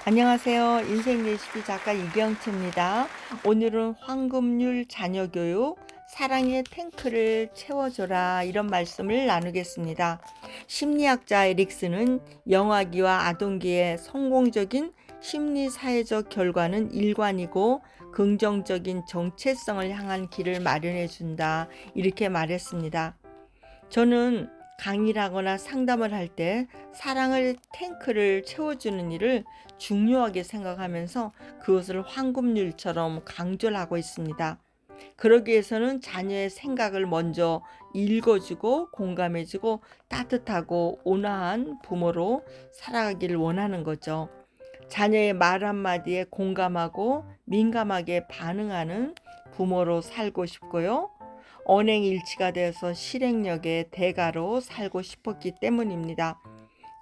안녕하세요. 인생 레시피 작가 이경채입니다. 오늘은 황금률 자녀교육, 사랑의 탱크를 채워줘라 이런 말씀을 나누겠습니다. 심리학자 에릭슨은 영아기와 아동기의 성공적인 심리사회적 결과는 일관이고 긍정적인 정체성을 향한 길을 마련해 준다 이렇게 말했습니다. 저는 강의를 하거나 상담을 할 때 사랑의 탱크를 채워주는 일을 중요하게 생각하면서 그것을 황금률처럼 강조를 하고 있습니다. 그러기 위해서는 자녀의 생각을 먼저 읽어주고 공감해주고 따뜻하고 온화한 부모로 살아가기를 원하는 거죠. 자녀의 말 한마디에 공감하고 민감하게 반응하는 부모로 살고 싶고요. 언행일치가 되어서 실행력의 대가로 살고 싶었기 때문입니다.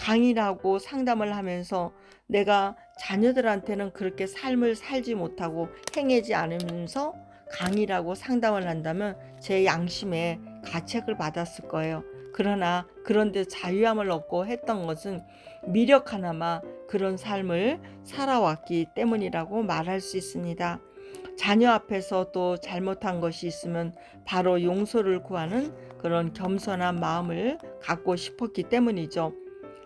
강의를 하고 상담을 하면서 내가 자녀들한테는 그렇게 삶을 살지 못하고 행하지 않으면서 강의를 하고 상담을 한다면 제 양심에 가책을 받았을 거예요. 그러나 그런데 자유함을 얻고 했던 것은 미력 하나마 그런 삶을 살아왔기 때문이라고 말할 수 있습니다. 자녀 앞에서 또 잘못한 것이 있으면 바로 용서를 구하는 그런 겸손한 마음을 갖고 싶었기 때문이죠.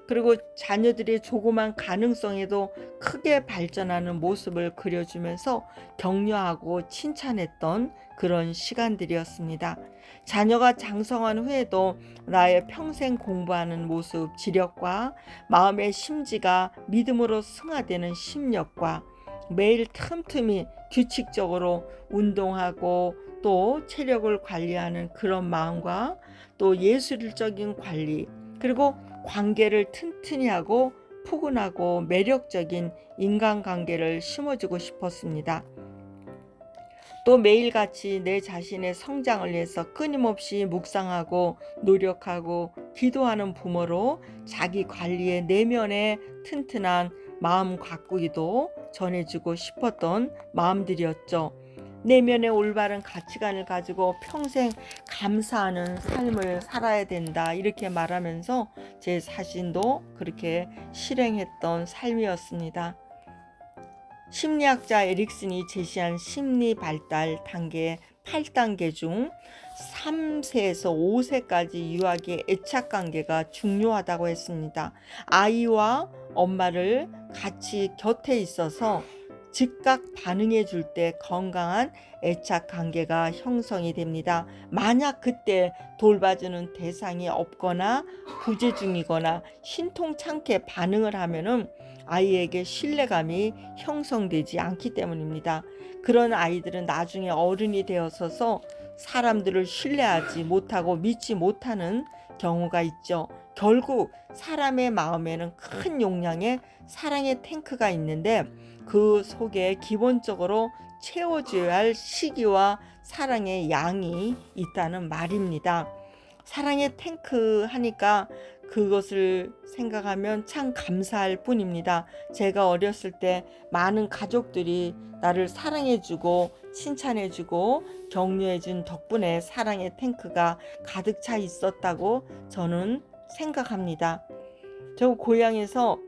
그리고 자녀들의 조그만 가능성에도 크게 발전하는 모습을 그려주면서 격려하고 칭찬했던 그런 시간들이었습니다. 자녀가 장성한 후에도 나의 평생 공부하는 모습, 지력과 마음의 심지가 믿음으로 승화되는 심력과 매일 틈틈이 규칙적으로 운동하고 또 체력을 관리하는 그런 마음과 또 예술적인 관리, 그리고 관계를 튼튼히 하고 푸근하고 매력적인 인간관계를 심어주고 싶었습니다. 또 매일같이 내 자신의 성장을 위해서 끊임없이 묵상하고 노력하고 기도하는 부모로 자기 관리의 내면의 튼튼한 마음 가꾸기도 전해주고 싶었던 마음들이었죠. 내면의 올바른 가치관을 가지고 평생 감사하는 삶을 살아야 된다 이렇게 말하면서 제 자신도 그렇게 실행했던 삶이었습니다. 심리학자 에릭슨이 제시한 심리 발달 단계 8단계 중 3세에서 5세까지 유아기의 애착 관계가 중요하다고 했습니다. 아이와 엄마를 같이 곁에 있어서 즉각 반응해 줄 때 건강한 애착 관계가 형성이 됩니다. 만약 그때 돌봐주는 대상이 없거나 부재 중이거나 신통찮게 반응을 하면은 아이에게 신뢰감이 형성되지 않기 때문입니다. 그런 아이들은 나중에 어른이 되어서서 사람들을 신뢰하지 못하고 믿지 못하는 경우가 있죠. 결국 사람의 마음에는 큰 용량의 사랑의 탱크가 있는데 그 속에 기본적으로 채워줘야 할 시기와 사랑의 양이 있다는 말입니다. 사랑의 탱크 하니까 그것을 생각하면 참 감사할 뿐입니다. 제가 어렸을 때 많은 가족들이 나를 사랑해주고 칭찬해주고 격려해준 덕분에 사랑의 탱크가 가득 차 있었다고 저는 생각합니다. 저 고향에서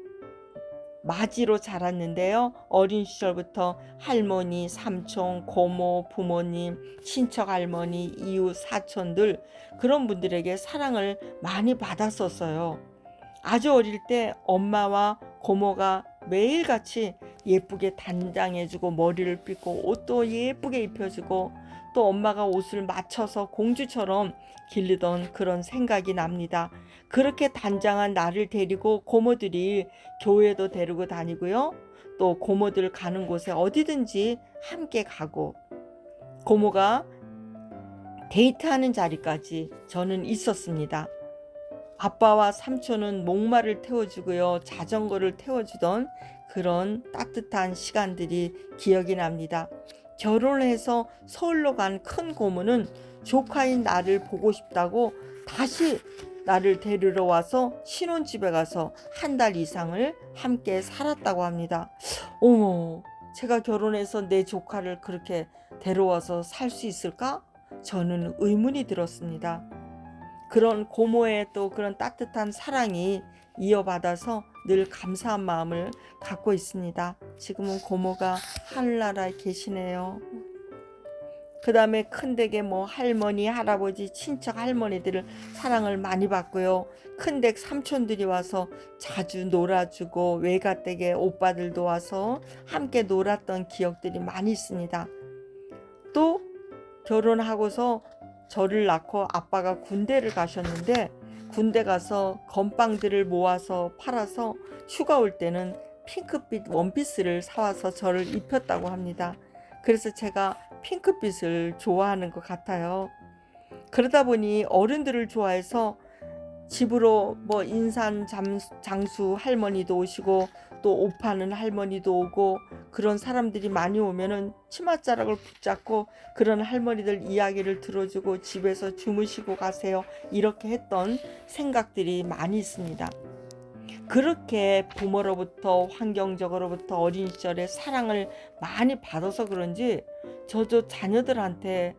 마지로 자랐는데요. 어린 시절부터 할머니, 삼촌, 고모, 부모님, 친척 할머니, 이웃 사촌들 그런 분들에게 사랑을 많이 받았었어요. 아주 어릴 때 엄마와 고모가 매일같이 예쁘게 단장해주고 머리를 빗고 옷도 예쁘게 입혀주고 또 엄마가 옷을 맞춰서 공주처럼 기르던 그런 생각이 납니다. 그렇게 단장한 나를 데리고 고모들이 교회도 데리고 다니고요. 또 고모들 가는 곳에 어디든지 함께 가고 고모가 데이트하는 자리까지 저는 있었습니다. 아빠와 삼촌은 목마를 태워주고요. 자전거를 태워주던 그런 따뜻한 시간들이 기억이 납니다. 결혼을 해서 서울로 간 큰 고모는 조카인 나를 보고 싶다고 다시 나를 데리러 와서 신혼집에 가서 한 달 이상을 함께 살았다고 합니다. 어머, 제가 결혼해서 내 조카를 그렇게 데려와서 살 수 있을까? 저는 의문이 들었습니다. 그런 고모의 또 그런 따뜻한 사랑이 이어받아서 늘 감사한 마음을 갖고 있습니다. 지금은 고모가 하늘나라에 계시네요. 그 다음에 큰댁에 뭐 할머니, 할아버지, 친척, 할머니들을 사랑을 많이 받고요. 큰댁 삼촌들이 와서 자주 놀아주고, 외가댁에 오빠들도 와서 함께 놀았던 기억들이 많이 있습니다. 또 결혼하고서 저를 낳고 아빠가 군대를 가셨는데, 군대 가서 건빵들을 모아서 팔아서 휴가 올 때는 핑크빛 원피스를 사와서 저를 입혔다고 합니다. 그래서 제가 핑크빛을 좋아하는 것 같아요. 그러다 보니 어른들을 좋아해서 집으로 뭐 인산 장수 할머니도 오시고 또 옷 파는 할머니도 오고, 그런 사람들이 많이 오면은 치맛자락을 붙잡고 그런 할머니들 이야기를 들어주고 집에서 주무시고 가세요, 이렇게 했던 생각들이 많이 있습니다. 그렇게 부모로부터 환경적으로부터 어린 시절에 사랑을 많이 받아서 그런지 저도 자녀들한테,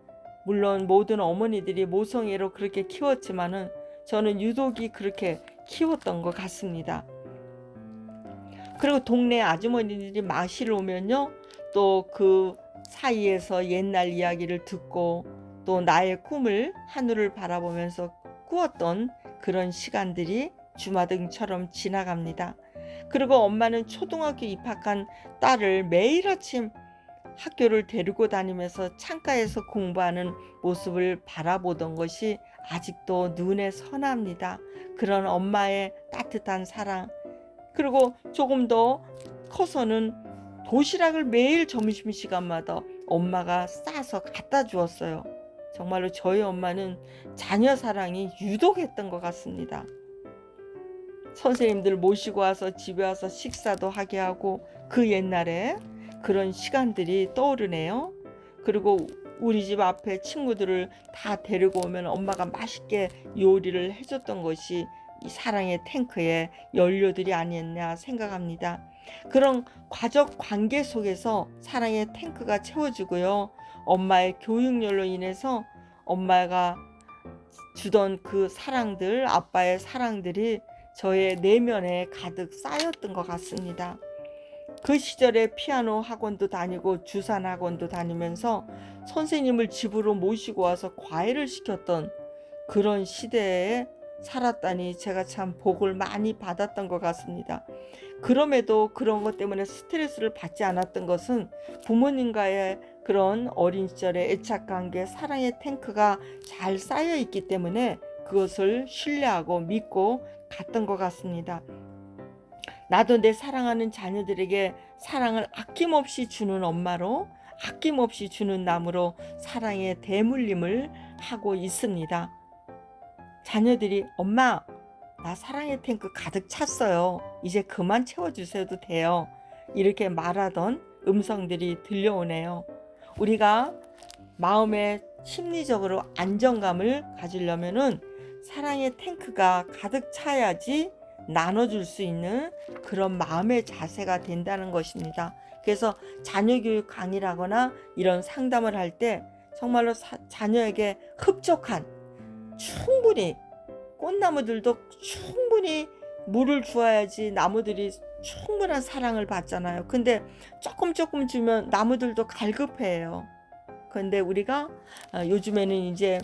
물론 모든 어머니들이 모성애로 그렇게 키웠지만은 저는 유독이 그렇게 키웠던 것 같습니다. 그리고 동네 아주머니들이 마시러 오면요, 또 그 사이에서 옛날 이야기를 듣고 또 나의 꿈을 하늘을 바라보면서 꾸었던 그런 시간들이 주마등처럼 지나갑니다. 그리고 엄마는 초등학교 입학한 딸을 매일 아침 학교를 데리고 다니면서 창가에서 공부하는 모습을 바라보던 것이 아직도 눈에 선합니다. 그런 엄마의 따뜻한 사랑. 그리고 조금 더 커서는 도시락을 매일 점심시간마다 엄마가 싸서 갖다 주었어요. 정말로 저희 엄마는 자녀 사랑이 유독했던 것 같습니다. 선생님들 모시고 와서 집에 와서 식사도 하게 하고, 그 옛날에 그런 시간들이 떠오르네요. 그리고 우리 집 앞에 친구들을 다 데리고 오면 엄마가 맛있게 요리를 해줬던 것이 이 사랑의 탱크의 연료들이 아니었나 생각합니다. 그런 가족 관계 속에서 사랑의 탱크가 채워지고요. 엄마의 교육열로 인해서 엄마가 주던 그 사랑들, 아빠의 사랑들이 저의 내면에 가득 쌓였던 것 같습니다. 그 시절에 피아노 학원도 다니고 주산 학원도 다니면서 선생님을 집으로 모시고 와서 과외를 시켰던 그런 시대에 살았다니 제가 참 복을 많이 받았던 것 같습니다. 그럼에도 그런 것 때문에 스트레스를 받지 않았던 것은 부모님과의 그런 어린 시절의 애착관계, 사랑의 탱크가 잘 쌓여 있기 때문에 그것을 신뢰하고 믿고 갔던 것 같습니다. 나도 내 사랑하는 자녀들에게 사랑을 아낌없이 주는 엄마로, 아낌없이 주는 남으로 사랑의 대물림을 하고 있습니다. 자녀들이 엄마, 나 사랑의 탱크 가득 찼어요. 이제 그만 채워주셔도 돼요, 이렇게 말하던 음성들이 들려오네요. 우리가 마음에 심리적으로 안정감을 가지려면은 사랑의 탱크가 가득 차야지 나눠줄 수 있는 그런 마음의 자세가 된다는 것입니다. 그래서 자녀교육 강의라거나 이런 상담을 할 때 정말로 자녀에게 흡족한, 충분히, 꽃나무들도 충분히 물을 주어야지 나무들이 충분한 사랑을 받잖아요. 근데 조금 주면 나무들도 갈급해요. 근데 우리가 요즘에는 이제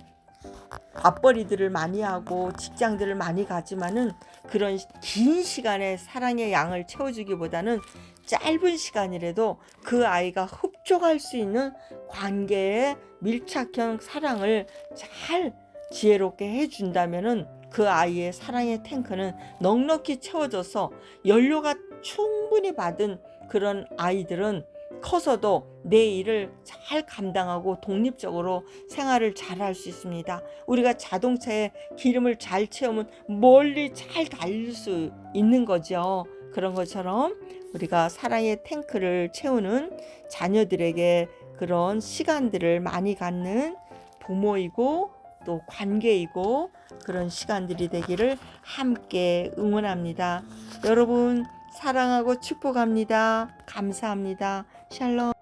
맞벌이들을 많이 하고 직장들을 많이 가지만은 그런 긴 시간에 사랑의 양을 채워주기보다는 짧은 시간이라도 그 아이가 흡족할 수 있는 관계의 밀착형 사랑을 잘 지혜롭게 해준다면은 그 아이의 사랑의 탱크는 넉넉히 채워져서 연료가 충분히 받은 그런 아이들은 커서도 내 일을 잘 감당하고 독립적으로 생활을 잘 할 수 있습니다. 우리가 자동차에 기름을 잘 채우면 멀리 잘 달릴 수 있는 거죠. 그런 것처럼 우리가 사랑의 탱크를 채우는 자녀들에게 그런 시간들을 많이 갖는 부모이고 또 관계이고 그런 시간들이 되기를 함께 응원합니다. 여러분 사랑하고 축복합니다. 감사합니다. 샬롬.